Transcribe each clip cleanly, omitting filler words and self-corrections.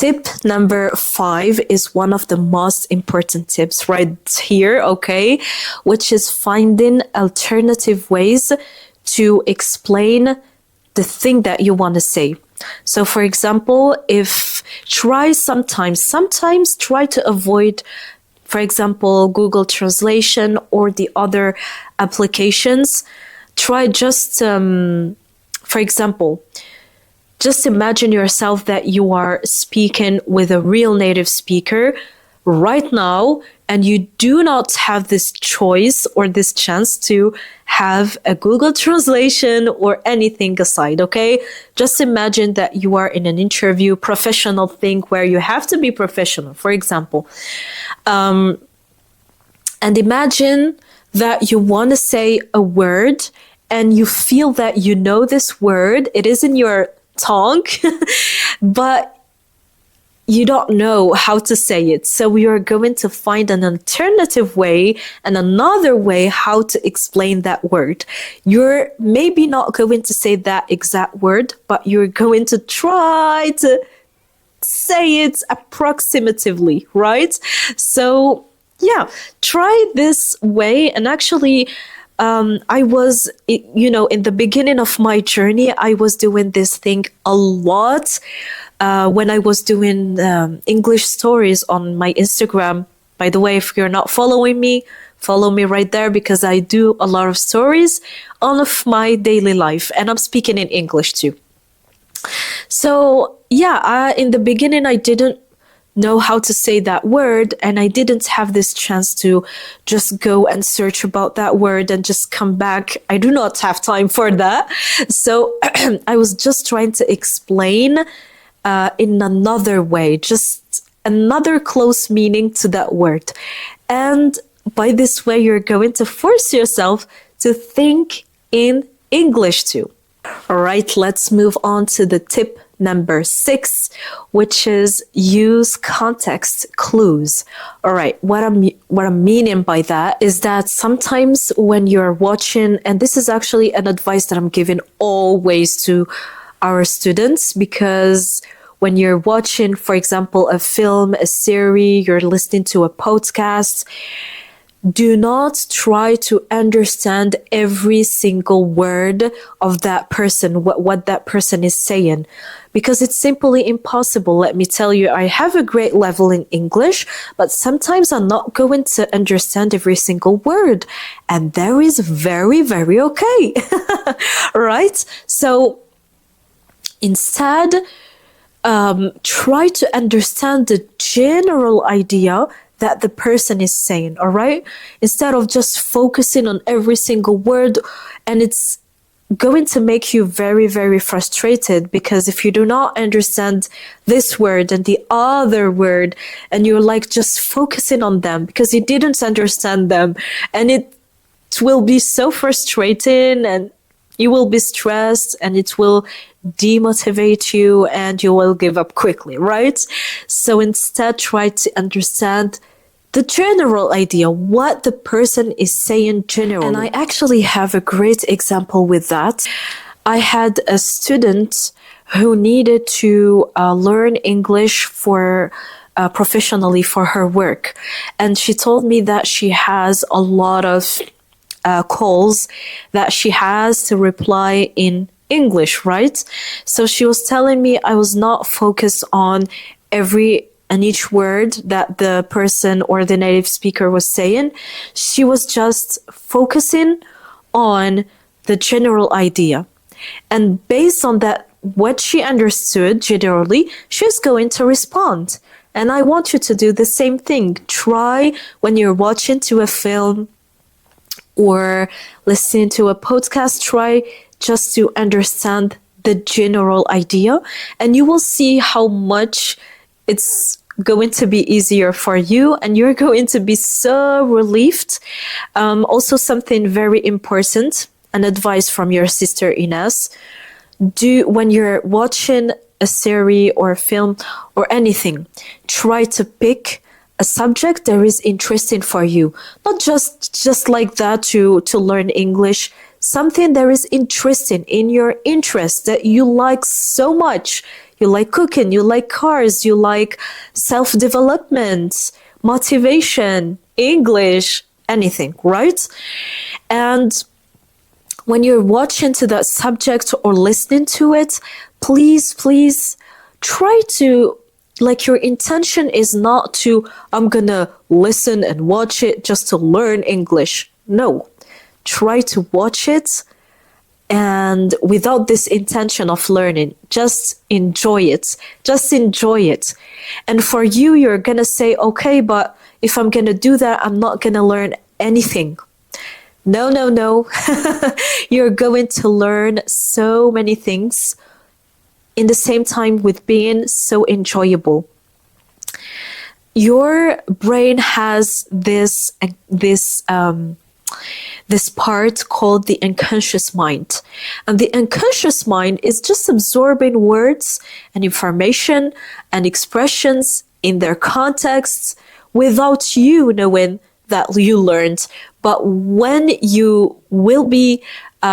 Tip number 5 is one of the most important tips right here, okay? Which is finding alternative ways to explain the thing that you want to say. So for example, sometimes try to avoid, for example, Google Translation or the other applications. Try just, for example, just imagine yourself that you are speaking with a real native speaker right now, and you do not have this choice or this chance to have a Google Translation or anything aside, okay? Just imagine that you are in an interview, professional thing where you have to be professional, for example. And imagine that you want to say a word and you feel that you know this word, it is in your tongue, but you don't know how to say it. So we are going to find an alternative way and another way how to explain that word. You're maybe not going to say that exact word, but you're going to try to say it approximatively, right? So yeah, try this way. And actually, I was, in the beginning of my journey, I was doing this thing a lot when I was doing English stories on my Instagram. By the way, if you're not following me, follow me right there because I do a lot of stories of my daily life and I'm speaking in English too. So yeah, in the beginning, I didn't know how to say that word and I didn't have this chance to just go and search about that word and just come back. I do not have time for that. So I was just trying to explain in another way, just another close meaning to that word. And by this way, you're going to force yourself to think in English too. All right, let's move on to the tip number 6, which is use context clues. All right, what I'm meaning by that is that sometimes when you're watching, and this is actually an advice that I'm giving always to our students, because when you're watching, for example, a film, a series, you're listening to a podcast, do not try to understand every single word of that person, what that person is saying, because it's simply impossible. Let me tell you, I have a great level in English, but sometimes I'm not going to understand every single word. And that is very, very okay. Right? So instead, try to understand the general idea that the person is saying, all right? Instead of just focusing on every single word, and it's going to make you very, very frustrated, because if you do not understand this word and the other word, and you're like just focusing on them because you didn't understand them, and it will be so frustrating and you will be stressed and it will demotivate you and you will give up quickly, right? So instead, try to understand the general idea, what the person is saying generally. And I actually have a great example with that. I had a student who needed to learn English for professionally for her work. And she told me that she has a lot of calls that she has to reply in English, right? So she was telling me I was not focused on each word that the person or the native speaker was saying. She was just focusing on the general idea. And based on that, what she understood generally, she's going to respond. And I want you to do the same thing. Try when you're watching to a film or listening to a podcast, try just to understand the general idea, and you will see how much it's going to be easier for you and you're going to be so relieved. Also, something very important, an advice from your sister Ines, when you're watching a series or a film or anything, try to pick a subject that is interesting for you. Not just like that to learn English, something that is interesting in your interest that you like so much. You like cooking, you like cars, you like self-development, motivation, English, anything, right? And when you're watching to that subject or listening to it, please try to, like, your intention is not to, I'm gonna listen and watch it just to learn English. No, try to watch it and without this intention of learning, just enjoy it. Just enjoy it. And for you, you're gonna say, okay, but if I'm gonna do that, I'm not gonna learn anything. No. You're going to learn so many things in the same time with being so enjoyable. Your brain has this part called the unconscious mind. And the unconscious mind is just absorbing words and information and expressions in their contexts without you knowing that you learned. But when you will be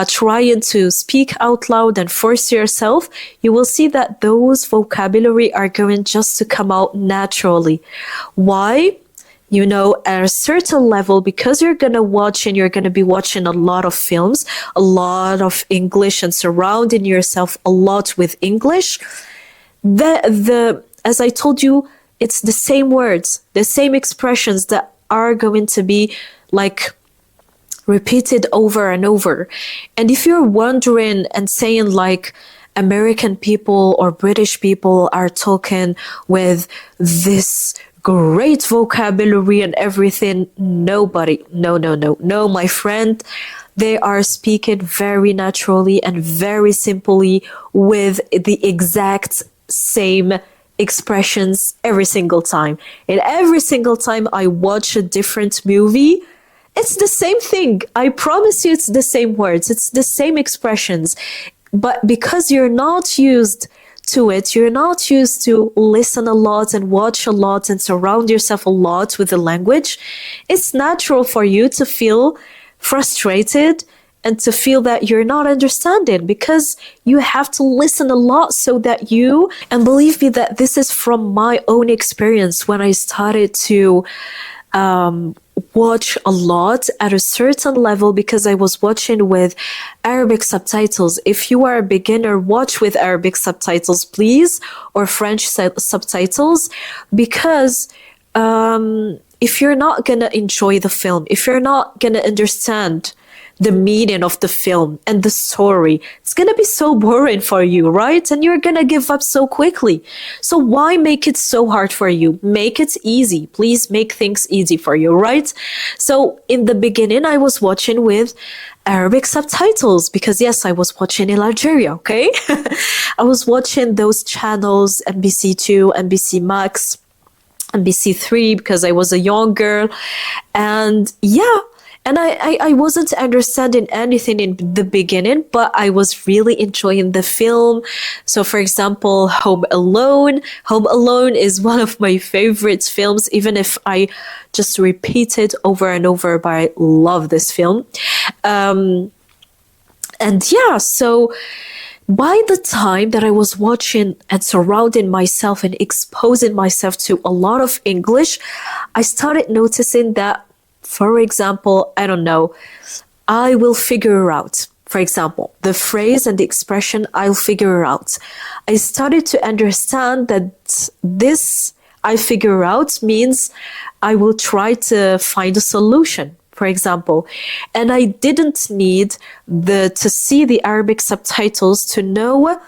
trying to speak out loud and force yourself, you will see that those vocabulary are going just to come out naturally. Why? You know, at a certain level, because you're going to watch and you're going to be watching a lot of films, a lot of English, and surrounding yourself a lot with English, as I told you, it's the same words, the same expressions that are going to be like repeated over and over. And if you're wondering and saying like American people or British people are talking with this great vocabulary and everything, no, my friend, they are speaking very naturally and very simply with the exact same expressions every single time. And every single time I watch a different movie, it's the same thing. I promise you, it's the same words, it's the same expressions. But because you're not used to it, you're not used to listen a lot and watch a lot and surround yourself a lot with the language, it's natural for you to feel frustrated and to feel that you're not understanding, because you have to listen a lot so that you, and believe me that this is from my own experience when I started to watch a lot at a certain level, because I was watching with Arabic subtitles. If you are a beginner, watch with Arabic subtitles, please, or French subtitles, because if you're not gonna enjoy the film, if you're not gonna understand the meaning of the film and the story, it's gonna be so boring for you, right? And you're gonna give up so quickly. So why make it so hard for you? Make it easy. Please make things easy for you, right? So in the beginning, I was watching with Arabic subtitles because yes, I was watching in Algeria, okay? I was watching those channels, NBC2, NBC Max, NBC3, because I was a young girl. And yeah, and I wasn't understanding anything in the beginning, but I was really enjoying the film. So for example, Home Alone. Home Alone is one of my favorite films, even if I just repeat it over and over, but I love this film. And yeah, so by the time that I was watching and surrounding myself and exposing myself to a lot of English, I started noticing that, for example, I don't know, I will figure out, for example, the phrase and the expression, I'll figure out. I started to understand that this I figure out means I will try to find a solution, for example. And I didn't need to see the Arabic subtitles to know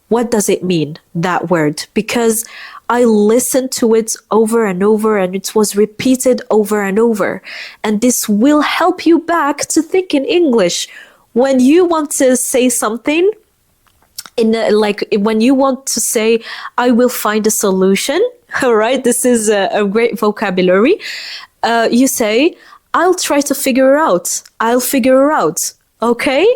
what does it mean, that word, because I listened to it over and over and it was repeated over and over. And this will help you back to think in English. When you want to say something, like when you want to say, I will find a solution, all right, this is a great vocabulary. You say, I'll try to figure out, I'll figure out, okay?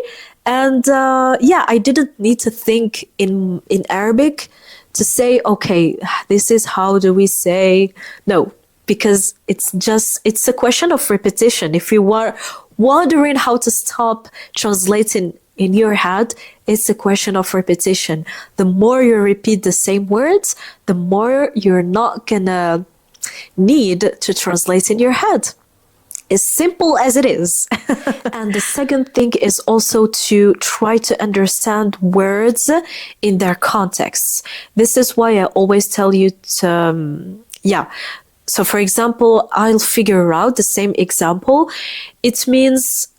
And yeah, I didn't need to think in Arabic to say, okay, this is how do we say, no, because it's a question of repetition. If you are wondering how to stop translating in your head, it's a question of repetition. The more you repeat the same words, the more you're not gonna need to translate in your head. As simple as it is. And the second thing is also to try to understand words in their contexts. This is why I always tell you to, So for example, I'll figure out the same example. It means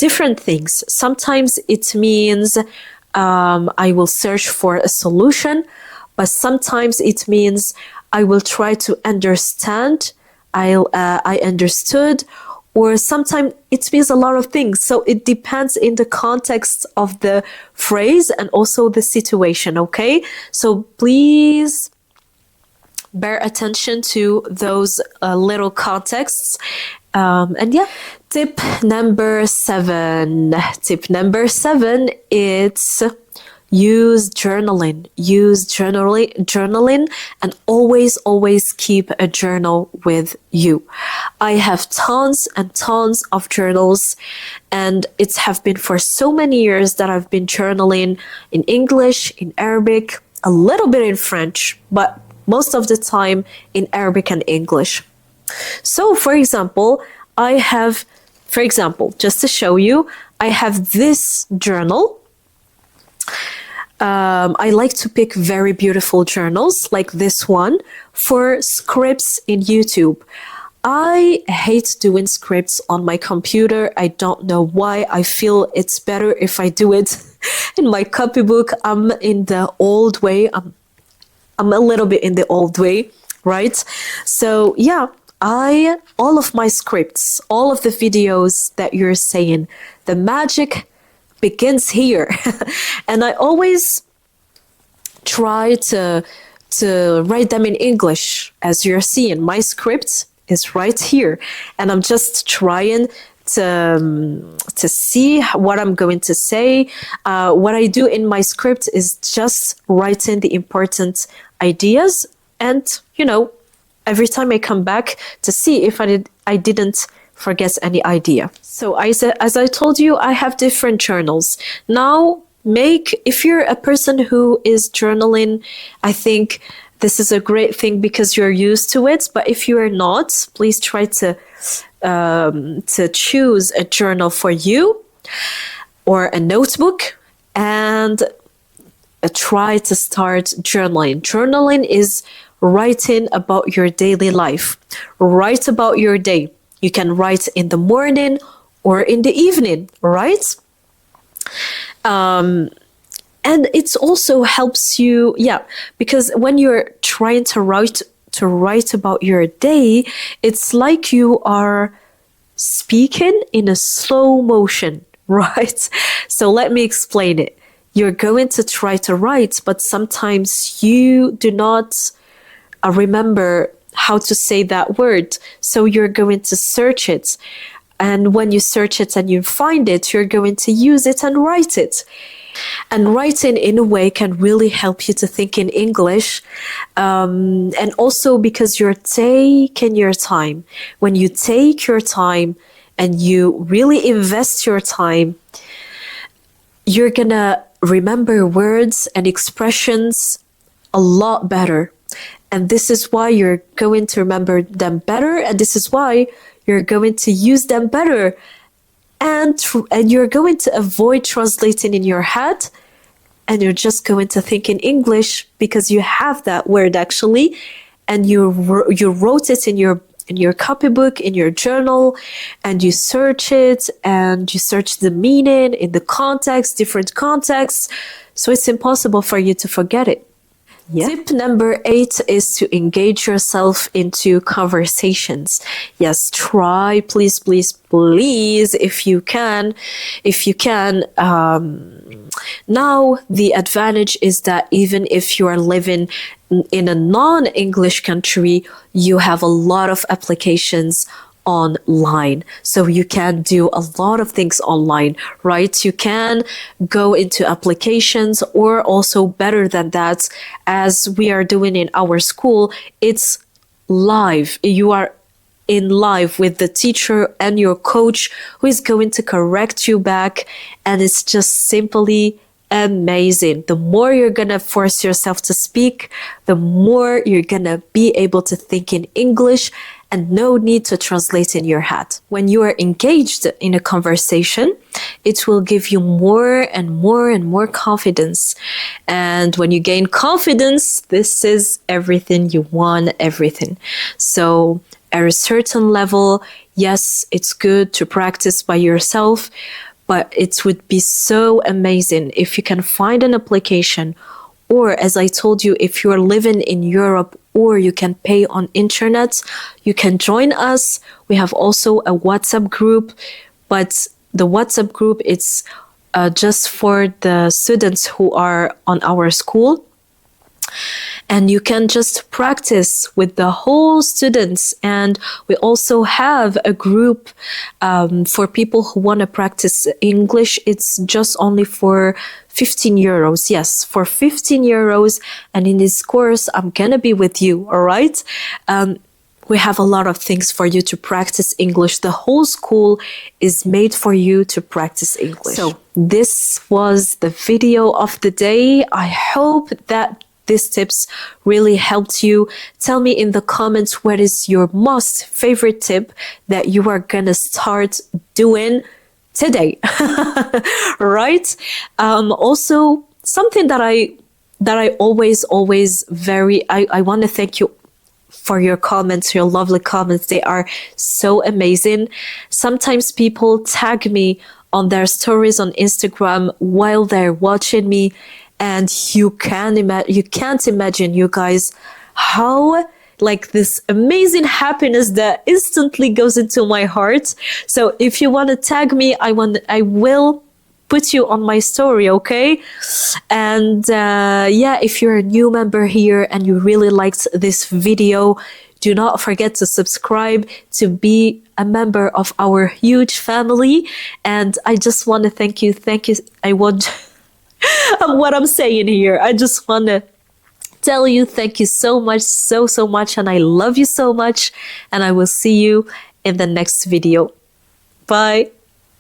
different things. Sometimes it means I will search for a solution, but sometimes it means I will try to understand. I understood, or sometimes it means a lot of things. So it depends in the context of the phrase and also the situation, okay? So please bear attention to those little contexts. And yeah, tip number 7. Tip number 7, it's use journaling. Use journaling, and always keep a journal with you. I have tons and tons of journals, and it's have been for so many years that I've been journaling in English, in Arabic, a little bit in French, but most of the time in Arabic and English. So for example, just to show you, I have this journal. I like to pick very beautiful journals like this one for scripts in YouTube. I hate doing scripts on my computer. I don't know why. I feel it's better if I do it in my copybook. I'm in the old way. I'm a little bit in the old way, right? So yeah, all of my scripts, all of the videos that you're saying, the magic begins here. And I always try to write them in English. As you're seeing, my script is right here, and I'm just trying to see what I'm going to say. What I do in my script is just writing the important ideas, and every time I come back to see if I didn't forget any idea. So as I told you, I have different journals. Now, if you're a person who is journaling, I think this is a great thing because you're used to it. But if you are not, please try to choose a journal for you or a notebook, and try to start journaling. Journaling is writing about your daily life. Write about your day. You can write in the morning or in the evening, right? And it also helps you, because when you're trying to write about your day, it's like you are speaking in a slow motion, right? So let me explain it. You're going to try to write, but sometimes you do not remember how to say that word. So you're going to search it. And when you search it and you find it, you're going to use it and write it. And writing in a way can really help you to think in English. And also because you're taking your time. When you take your time and you really invest your time, you're gonna remember words and expressions a lot better. And this is why you're going to remember them better. And this is why you're going to use them better. And you're going to avoid translating in your head. And you're just going to think in English because you have that word actually. And you wrote it in your copybook, in your journal, and you search it, and you search the meaning in the context, different contexts. So it's impossible for you to forget it. Yeah. Tip number 8 is to engage yourself into conversations. Yes, try, please, if you can. Now, the advantage is that even if you are living in a non-English country, you have a lot of applications online. So you can do a lot of things online, right? You can go into applications, or also better than that, as we are doing in our school, it's live. You are in life with the teacher and your coach who is going to correct you back. And it's just simply amazing. The more you're gonna force yourself to speak, the more you're gonna be able to think in English and no need to translate in your head. When you are engaged in a conversation, it will give you more and more and more confidence. And when you gain confidence, this is everything you want, everything. So at a certain level, yes, it's good to practice by yourself, but it would be so amazing if you can find an application, or as I told you, if you're living in Europe or you can pay on internet, you can join us. We have also a WhatsApp group, but the WhatsApp group, it's just for the students who are on our school. And you can just practice with the whole students. And we also have a group for people who want to practice English. It's just only for 15 euros. Yes, for 15 euros. And in this course, I'm going to be with you. All right. We have a lot of things for you to practice English. The whole school is made for you to practice English. So this was the video of the day. I hope that these tips really helped you. Tell me in the comments what is your most favorite tip that you are gonna start doing today. Right? Also, something that I always I want to thank you for your comments, your lovely comments. They are so amazing. Sometimes people tag me on their stories on Instagram while they're watching me. And you can't imagine, you guys, how like this amazing happiness that instantly goes into my heart. So if you want to tag me, I will put you on my story, okay? And yeah, if you're a new member here and you really liked this video, do not forget to subscribe to be a member of our huge family. And I just want to thank you. I want what I'm saying here. I just want to tell you thank you so much, so much, and I love you so much, and I will see you in the next video. Bye.